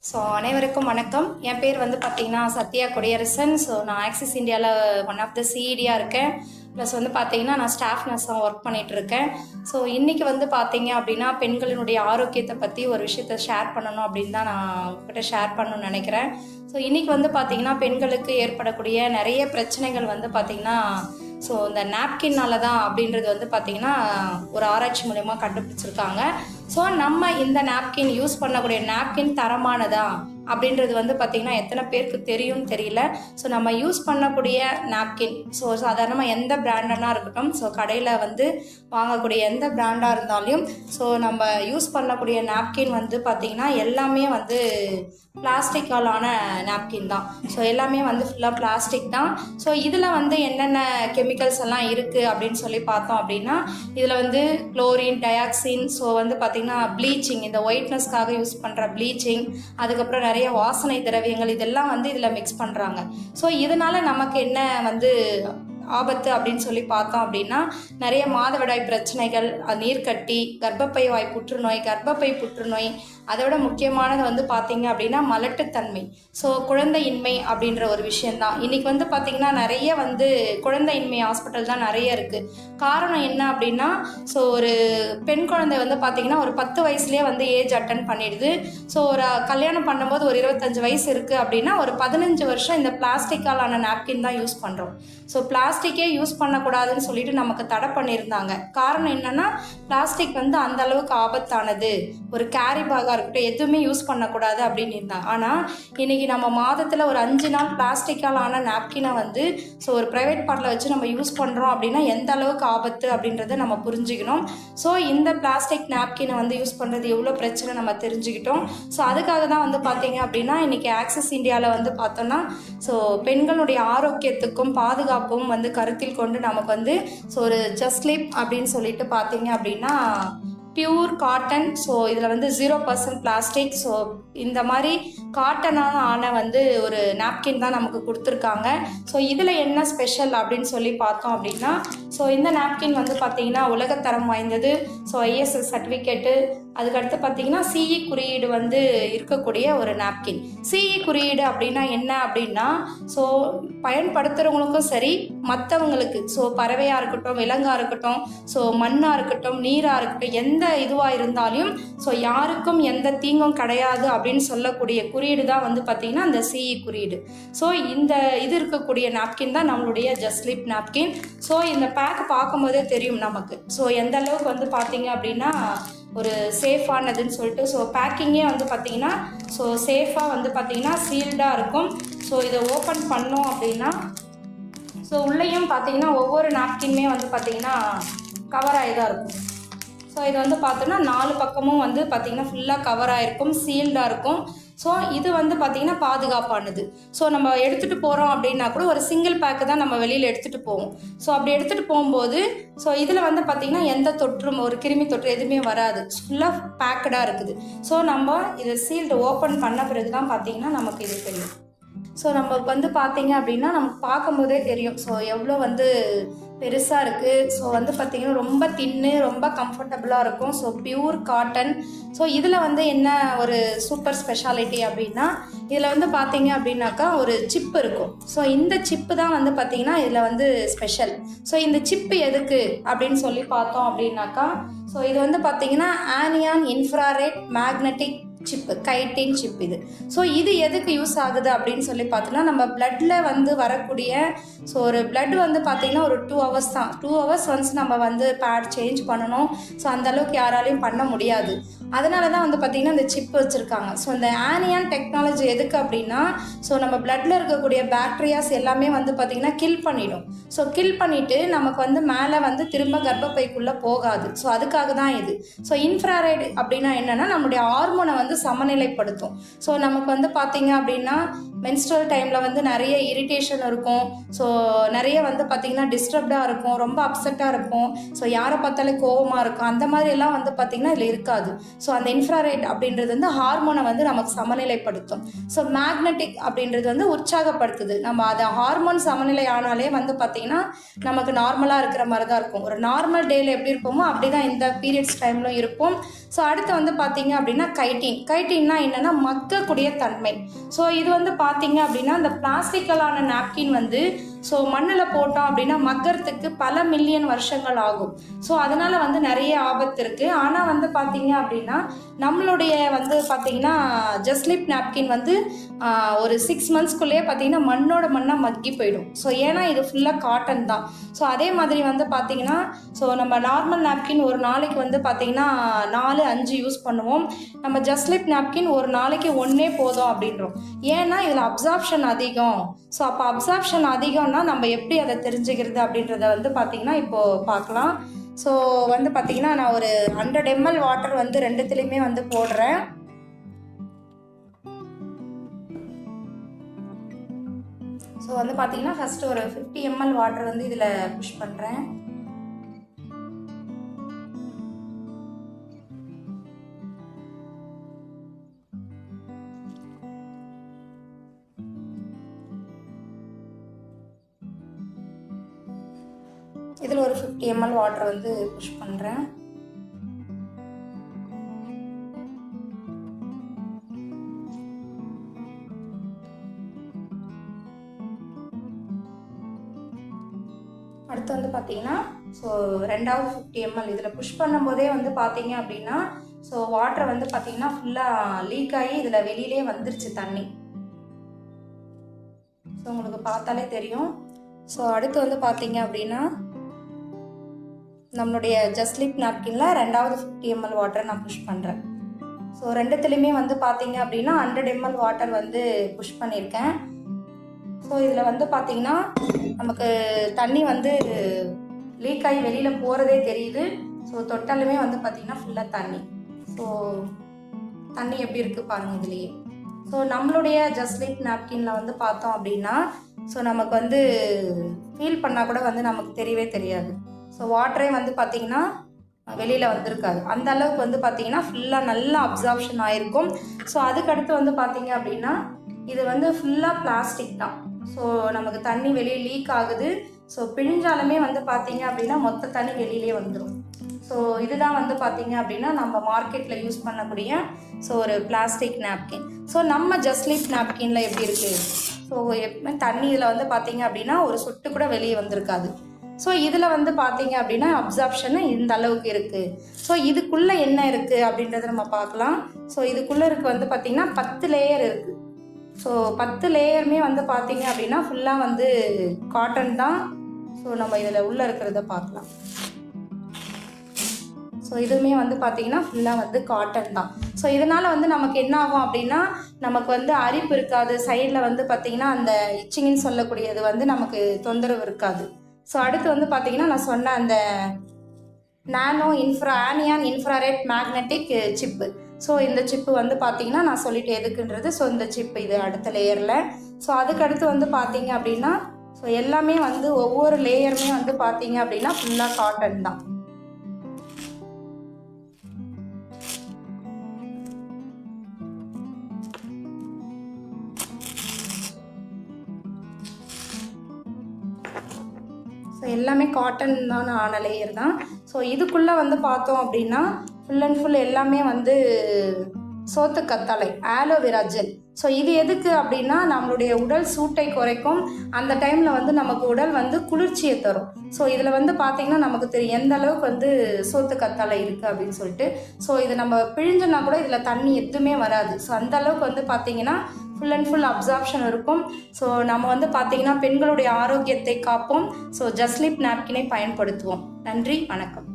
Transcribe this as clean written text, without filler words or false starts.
அனைவருக்கும் வணக்கம். என் பேர் வந்து பார்த்தீங்கன்னா சத்யா கொடியரசன். நான் ஆக்சிஸ் இந்தியாவில் ஒன் ஆஃப் த சிஇடியாக இருக்கேன். ப்ளஸ் வந்து பார்த்தீங்கன்னா நான் ஸ்டாஃப் நர்ஸாக ஒர்க் பண்ணிகிட்ருக்கேன். இன்றைக்கி வந்து பார்த்தீங்க அப்படின்னா பெண்களினுடைய ஆரோக்கியத்தை பற்றி ஒரு விஷயத்த ஷேர் பண்ணணும் அப்படின்னு தான் நான் உங்ககிட்ட ஷேர் பண்ணணும்னு நினைக்கிறேன். இன்றைக்கி வந்து பார்த்தீங்கன்னா பெண்களுக்கு ஏற்படக்கூடிய நிறைய பிரச்சனைகள் வந்து பார்த்திங்கன்னா இந்த நாப்கின்னால தான் அப்படின்றது வந்து பார்த்திங்கன்னா ஒரு ஆராய்ச்சி மூலயமா கண்டுபிடிச்சிருக்காங்க. நம்ம இந்த நாப்கின் யூஸ் பண்ணக்கூடிய நாப்கின் தரமானதா அப்படின்றது வந்து பார்த்திங்கன்னா எத்தனை பேருக்கு தெரியும்னு தெரியல. நம்ம யூஸ் பண்ணக்கூடிய நாப்கின் சாதாரணமாக எந்த பிராண்டனாக இருக்கட்டும், கடையில் வந்து வாங்கக்கூடிய எந்த பிராண்டாக இருந்தாலும் நம்ம யூஸ் பண்ணக்கூடிய நாப்கின் வந்து பார்த்திங்கன்னா எல்லாமே வந்து பிளாஸ்டிக்காலான நாப்கின் தான். எல்லாமே வந்து ஃபுல்லாக பிளாஸ்டிக் தான். இதில் வந்து என்னென்ன கெமிக்கல்ஸ் எல்லாம் இருக்குது அப்படின்னு சொல்லி பார்த்தோம் அப்படின்னா இதில் வந்து குளோரின், டயாக்சின், வந்து பார்த்திங்கன்னா ப்ளீச்சிங், இந்த ஒயிட்னஸ்க்காக யூஸ் பண்ணுற ப்ளீச்சிங், அதுக்கப்புறம் நிறைய வாசனை திரவியங்கள் இதெல்லாம் வந்து இதில் மிக்ஸ் பண்ணுறாங்க. இதனால் நமக்கு என்ன வந்து ஆபத்து அப்படின்னு சொல்லி பார்த்தோம் அப்படின்னா நிறைய மாதவிடாய் பிரச்சனைகள், நீர்க்கட்டி, கர்ப்பப்பை வாய் புற்றுநோய், கர்ப்பப்பை புற்றுநோய், அதோட முக்கியமானது வந்து பார்த்தீங்க அப்படின்னா மலட்டுத்தன்மை, குழந்தையின்மை அப்படின்ற ஒரு விஷயந்தான். இன்றைக்கி வந்து பார்த்திங்கன்னா நிறைய வந்து குழந்தையின்மை ஹாஸ்பிட்டல் தான் நிறைய இருக்குது. காரணம் என்ன அப்படின்னா ஒரு பெண் குழந்தை வந்து பார்த்திங்கன்னா ஒரு 10 வயசுலேயே வந்து ஏஜ் அட்டன் பண்ணிடுது. ஒரு கல்யாணம் பண்ணும்போது ஒரு 25 வயசு இருக்குது அப்படின்னா ஒரு 15 வருஷம் இந்த பிளாஸ்டிக்காலான நாப்கின் தான் யூஸ் பண்ணுறோம். பிளாஸ்டிக்கே யூஸ் பண்ணக்கூடாதுன்னு சொல்லிட்டு நமக்கு தடை பண்ணியிருந்தாங்க. காரணம் என்னென்னா பிளாஸ்டிக் வந்து அந்த அளவுக்கு ஆபத்தானது, ஒரு கேரி பேக்காக இருக்கட்டும் எதுவுமே யூஸ் பண்ணக்கூடாது அப்படின்னு இருந்தாங்க. ஆனால் இன்றைக்கி நம்ம மாதத்தில் ஒரு 5 நாள் பிளாஸ்டிக்கால் ஆன நாப்கினை வந்து ஒரு ப்ரைவேட் பார்ட்டில் வச்சு நம்ம யூஸ் பண்ணுறோம் அப்படின்னா எந்த அளவுக்கு ஆபத்து அப்படின்றத நம்ம புரிஞ்சுக்கணும். இந்த பிளாஸ்டிக் நாப்கினை வந்து யூஸ் பண்ணுறது எவ்வளோ பிரச்சனை நம்ம தெரிஞ்சுக்கிட்டோம். அதுக்காக தான் வந்து பார்த்தீங்க அப்படின்னா இன்றைக்கி ஆக்சிஸ் இந்தியாவில் வந்து பார்த்தோன்னா பெண்களுடைய ஆரோக்கியத்துக்கும் பாதுகாப்பும் வந்து கருத்தில் கொண்டு நமக்கு வந்து ஒரு ஜஸ்ட் லிப் அப்படின்னு சொல்லிட்டு பார்த்தீங்க அப்படின்னா பியூர் காட்டன், இதில் வந்து 0% பிளாஸ்டிக், இந்த மாதிரி காட்டனான ஆன வந்து ஒரு நாப்கின் தான் நமக்கு கொடுத்துருக்காங்க. இதில் என்ன ஸ்பெஷல் அப்படின்னு சொல்லி பார்த்தோம் அப்படின்னா இந்த நாப்கின் வந்து பார்த்திங்கன்னா உலகத்தரம் வாய்ந்தது. ஐஎஸ்எஸ் சர்டிஃபிகேட்டு, அதுக்கடுத்து பார்த்திங்கன்னா சிஇ குறியீடு வந்து இருக்கக்கூடிய ஒரு நாப்கின். சிஇ குறியீடு அப்படின்னா என்ன அப்படின்னா பயன்படுத்துகிறவங்களுக்கும் சரி, மற்றவங்களுக்கு பறவையாக இருக்கட்டும், விலங்காக இருக்கட்டும், மண்ணாக இருக்கட்டும், நீராக இருக்கட்டும், எந்த இதுவாக இருந்தாலும் யாருக்கும் எந்த தீங்கும் கிடையாது அப்படின்னு சொல்லக்கூடிய குறியீடு தான் வந்து பார்த்திங்கன்னா அந்த சிஇ குறியீடு. இந்த இது இருக்கக்கூடிய நாப்கின் தான் நம்மளுடைய ஜஸ்ட் லிப் நாப்கின். இந்த பேக் பார்க்கும்போதே தெரியும் நமக்கு எந்த அளவுக்கு வந்து பார்த்திங்க அப்படின்னா ஒரு சேஃபானதுன்னு சொல்லிட்டு. பேக்கிங்கே வந்து பார்த்திங்கன்னா சேஃபாக வந்து பார்த்திங்கன்னா சீல்டாக இருக்கும். இதை ஓப்பன் பண்ணோம் அப்படின்னா உள்ளேயும் பார்த்திங்கன்னா ஒவ்வொரு நாப்கின்மே வந்து பார்த்திங்கன்னா கவர் ஆகி தான் இருக்கும். இது வந்து பார்த்தோன்னா 4 பக்கமும் வந்து பார்த்திங்கன்னா ஃபுல்லாக கவர் ஆகிருக்கும், சீல்டாக இருக்கும். இது வந்து பார்த்திங்கன்னா பாதுகாப்பானது. நம்ம எடுத்துகிட்டு போகிறோம் அப்படின்னா கூட ஒரு சிங்கிள் பேக்கு தான் நம்ம வெளியில் எடுத்துகிட்டு போவோம். அப்படி எடுத்துகிட்டு போகும்போது இதில் வந்து பார்த்திங்கன்னா எந்த தொற்றும், ஒரு கிருமி தொற்று எதுவுமே வராது, ஃபுல்லாக பேக்கடாக இருக்குது. நம்ம இதை சீல்டு ஓப்பன் பண்ண பிறகு தான் பார்த்திங்கன்னா நமக்கு இது தெரியும். நம்ம வந்து பார்த்திங்க அப்படின்னா நமக்கு பார்க்கும்போதே தெரியும் எவ்வளோ வந்து பெருசாக இருக்குது. வந்து பார்த்திங்கன்னா ரொம்ப தின்னு, ரொம்ப கம்ஃபர்டபுளாக இருக்கும். Pure cotton. இதில் வந்து என்ன ஒரு சூப்பர் ஸ்பெஷாலிட்டி அப்படின்னா இதில் வந்து பார்த்திங்க அப்படின்னாக்கா ஒரு சிப்பு இருக்கும். இந்த சிப்பு தான் வந்து பார்த்திங்கன்னா இதில் வந்து ஸ்பெஷல். இந்த சிப்பு எதுக்கு அப்படின்னு சொல்லி பார்த்தோம் அப்படின்னாக்கா இது வந்து பார்த்திங்கன்னா ஆனியான் இன்ஃப்ராரெட் மேக்னெட்டிக் சிப்பு, கைட்டின் சிப் இது. இது எதுக்கு யூஸ் ஆகுது அப்படின்னு சொல்லி பார்த்தோன்னா நம்ம பிளட்டில் வந்து வரக்கூடிய ஒரு பிளட் வந்து பார்த்திங்கன்னா ஒரு 2 hours தான். 2 hours ஒன்ஸ் நம்ம வந்து பேட் சேஞ்ச் பண்ணணும். அந்த அளவுக்கு யாராலையும் பண்ண முடியாது. அதனால தான் வந்து பார்த்திங்கன்னா இந்த சிப் வச்சுருக்காங்க. இந்த ஆனியான் டெக்னாலஜி எதுக்கு அப்படின்னா நம்ம பிளட்டில் இருக்கக்கூடிய பேக்டீரியாஸ் எல்லாமே வந்து பார்த்திங்கன்னா கில் பண்ணிடும். கில் பண்ணிவிட்டு நமக்கு வந்து மேலே வந்து திரும்ப கர்ப்பப்பைக்குள்ளே போகாது. அதுக்காக தான் இது. இன்ஃப்ராரெட் அப்படின்னா என்னென்னா நம்மளுடைய ஹார்மோனை வந்து சமநிலைப்படுத்தும். நமக்கு வந்து பார்த்திங்க அப்படின்னா மென்ஸ்ட்ரல் டைமில் வந்து நிறைய இரிட்டேஷன் இருக்கும். நிறைய வந்து பார்த்திங்கன்னா டிஸ்டர்ப்டாக இருக்கும், ரொம்ப அப்செட்டாக இருக்கும். யாரை பார்த்தாலே கோவமாக இருக்கும். அந்த மாதிரிலாம் வந்து பார்த்திங்கன்னா இதில் இருக்காது. ஸோ அந்த இன்ஃப்ராரெட் அப்படின்றது வந்து ஹார்மோனை வந்து நமக்கு சமநிலைப்படுத்தும். ஸோ மேக்னெட்டிக் அப்படின்றது வந்து உற்சாகப்படுத்துது. நம்ம அதை ஹார்மோன் சமநிலை ஆனாலே வந்து பார்த்திங்கன்னா நமக்கு நார்மலாக இருக்கிற மாதிரி தான் இருக்கும். ஒரு நார்மல் டேயில் எப்படி இருப்போமோ அப்படி தான் இந்த பீரியட்ஸ் டைம்லும் இருக்கும். ஸோ அடுத்து வந்து பார்த்தீங்க அப்படின்னா கைட்டின்னா என்னென்னா மக்கக்கூடிய தன்மை. ஸோ இது வந்து பார்த்தீங்க அப்படின்னா இந்த பிளாஸ்டிக்கலான நாப்கின் வந்து ஸோ மண்ணில் போட்டோம் அப்படின்னா மக்கறதுக்கு பல மில்லியன் வருஷங்கள் ஆகும். ஸோ அதனால் வந்து நிறைய ஆபத்து இருக்குது. ஆனால் வந்து பார்த்தீங்க அப்படின்னா நம்மளுடைய வந்து பார்த்தீங்கன்னா ஜஸ்லிப் நாப்கின் வந்து ஒரு 6 monthsக்குள்ளேயே பார்த்தீங்கன்னா மண்ணாக மக்கி போயிடும். ஸோ ஏன்னா இது ஃபுல்லாக காட்டன் தான். ஸோ அதே மாதிரி வந்து பார்த்தீங்கன்னா ஸோ நம்ம நார்மல் நாப்கின் ஒரு நாளைக்கு வந்து பார்த்தீங்கன்னா 4-5 யூஸ் பண்ணுவோம். நம்ம ஜஸ்லிப் நாப்கின் ஒரு நாளைக்கு 1 போதும் அப்படின்றோம். ஏன்னா இதில் அப்சார்ப்ஷன் அதிகம். ஸோ அப்போ அப்சார்ப்ஷன் அதிகம்னா நம்ம எப்படி அதை தெரிஞ்சுக்கிறது அப்படின்றத வந்து பார்த்தீங்கன்னா இப்போது பார்க்கலாம். ஸோ வந்து பார்த்தீங்கன்னா நான் ஒரு 100 ml வாட்டர் வந்து ரெண்டுத்துலேயுமே வந்து போடுறேன். ஸோ வந்து பார்த்தீங்கன்னா ஃபஸ்ட்டு ஒரு 50 ml வாட்டர் வந்து இதில் புஷ் பண்ணுறேன். இதில் ஒரு 50 ml வாட்டர் வந்து புஷ் பண்ணுறேன். அடுத்து வந்து பார்த்தீங்கன்னா ஸோ ரெண்டாவது 50 ml இதில் புஷ் பண்ணும்போதே வந்து பார்த்தீங்க அப்படின்னா ஸோ வாட்டர் வந்து பார்த்தீங்கன்னா ஃபுல்லாக லீக் ஆகி இதில் வெளியிலே வந்துருச்சு தண்ணி. ஸோ உங்களுக்கு பார்த்தாலே தெரியும். ஸோ அடுத்து வந்து பார்த்தீங்க அப்படின்னா நம்மளுடைய ஜஸ்லிப் நாப்கினில் ரெண்டாவது 50 ml வாட்டரை நான் புஷ் பண்ணுறேன். ஸோ ரெண்டுத்துலேயுமே வந்து பார்த்தீங்க அப்படின்னா 100 ml வாட்டர் வந்து புஷ் பண்ணியிருக்கேன். ஸோ இதில் வந்து பார்த்தீங்கன்னா நமக்கு தண்ணி வந்து லீக் ஆகி வெளியில் போகிறதே தெரியுது. ஸோ தொட்டாலுமே வந்து பார்த்திங்கன்னா ஃபுல்லாக தண்ணி. ஸோ தண்ணி எப்படி இருக்குது பாருங்கள் இதுலேயே. ஸோ நம்மளுடைய ஜஸ்லிப் நாப்கினில் வந்து பார்த்தோம் அப்படின்னா ஸோ நமக்கு வந்து ஃபீல் பண்ணால் கூட வந்து நமக்கு தெரியவே தெரியாது. ஸோ வாட்டரே வந்து பார்த்திங்கன்னா வெளியில் வந்திருக்காது. அந்த அளவுக்கு வந்து பார்த்திங்கன்னா ஃபுல்லாக நல்லா அப்சார்ப்ஷன் ஆகிருக்கும். ஸோ அதுக்கடுத்து வந்து பார்த்திங்க அப்படின்னா இது வந்து ஃபுல்லாக பிளாஸ்டிக் தான். ஸோ நமக்கு தண்ணி வெளியே லீக் ஆகுது. ஸோ பிழிஞ்சாலுமே வந்து பார்த்தீங்க அப்படின்னா மொத்த தண்ணி வெளியிலே வந்துடும். ஸோ இதுதான் வந்து பார்த்தீங்க அப்படின்னா நம்ம மார்க்கெட்டில் யூஸ் பண்ணக்கூடிய ஸோ ஒரு பிளாஸ்டிக் நாப்கின். ஸோ நம்ம ஜஸ்லிப் நாப்கினில் எப்படி இருக்குது, ஸோ எப்பவுமே தண்ணி இதில் வந்து பார்த்தீங்க அப்படின்னா ஒரு சொட்டு கூட வெளியே வந்திருக்காது. ஸோ இதில் வந்து பார்த்தீங்க அப்படின்னா அப்சார்ப்ஷன் இந்த அளவுக்கு இருக்குது. ஸோ இதுக்குள்ளே என்ன இருக்குது அப்படின்றத நம்ம பார்க்கலாம். ஸோ இதுக்குள்ளே இருக்குது வந்து பார்த்திங்கன்னா 10 லேயர் இருக்குது. ஸோ 10 லேயருமே வந்து பார்த்தீங்க அப்படின்னா ஃபுல்லாக வந்து காட்டன் தான். ஸோ நம்ம இதில் உள்ளே இருக்கிறத பார்க்கலாம். ஸோ இதுவுமே வந்து பார்த்திங்கன்னா ஃபுல்லாக வந்து காட்டன் தான். ஸோ இதனால் வந்து நமக்கு என்ன ஆகும் அப்படின்னா நமக்கு வந்து அரிப்பு இருக்காது. சைடில் வந்து பார்த்திங்கன்னா அந்த இச்சிங்னு சொல்லக்கூடியது வந்து நமக்கு தொந்தரவு இருக்காது. ஸோ அடுத்து வந்து பார்த்திங்கன்னா நான் சொன்ன அந்த anion infrared magnetic chip. So இந்த சிப்பு வந்து பார்த்திங்கன்னா நான் சொல்லிட்டு எதுக்குன்றது. ஸோ இந்த சிப்பு இது அடுத்த லேயரில். ஸோ அதுக்கடுத்து வந்து பார்த்திங்க அப்படின்னா ஸோ எல்லாமே வந்து ஒவ்வொரு லேயருமே வந்து பார்த்திங்க அப்படின்னா ஃபுல்லாக காட்டன் தான். ஸோ எல்லாமே காட்டன் தான் ஆன லேயர் தான். ஸோ இதுக்குள்ளே வந்து பார்த்தோம் அப்படின்னா ஃபுல் அண்ட் ஃபுல் எல்லாமே வந்து சோத்து கத்தாழை ஆலோவேரா ஜெல். ஸோ இது எதுக்கு அப்படின்னா நம்மளுடைய உடல் சூட்டை குறைக்கும். அந்த டைமில் வந்து நமக்கு உடல் வந்து குளிர்ச்சியை தரும். ஸோ இதில் வந்து பார்த்திங்கன்னா நமக்கு தெரியும் எந்த அளவுக்கு வந்து சோத்து கத்தாழை இருக்குது அப்படின்னு சொல்லிட்டு. ஸோ இது நம்ம பிழிஞ்சோன்னா கூட இதில் தண்ணி எதுவுமே வராது. ஸோ அந்த அளவுக்கு வந்து பார்த்திங்கன்னா ஃபுல் அண்ட் ஃபுல் அப்சார்ப்ஷன் இருக்கும். ஸோ நம்ம வந்து பார்த்திங்கன்னா பெண்களுடைய ஆரோக்கியத்தை காப்போம். ஸோ ஜஸ்லிப் நாப்கினை பயன்படுத்துவோம். நன்றி, வணக்கம்.